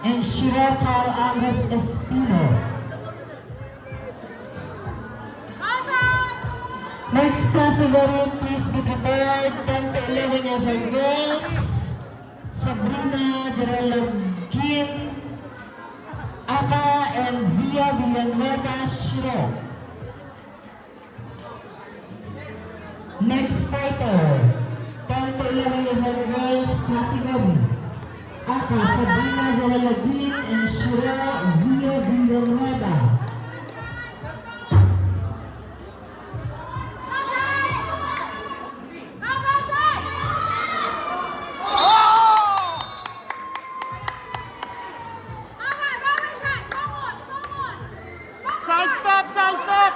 and Shiro Carl Angus Espino. Next category, please be prepared. 10 to 11 years old girls. Sabrina Jarela Kim, Aka and Zia Villanueva Shiro. Next fighter, 10 to 11 years old girls, category. Aka, Sabrina Jarela Kim and Shiro Zia Villanueva. Side step, side step!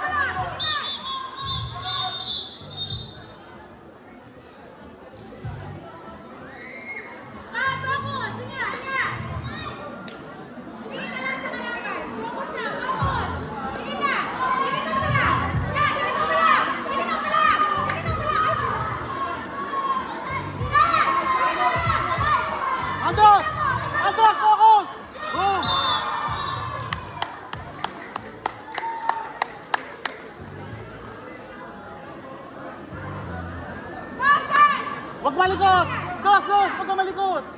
Andos! Andos, focus! Go! Huwag malikot! Dos! Huwag ka malikot!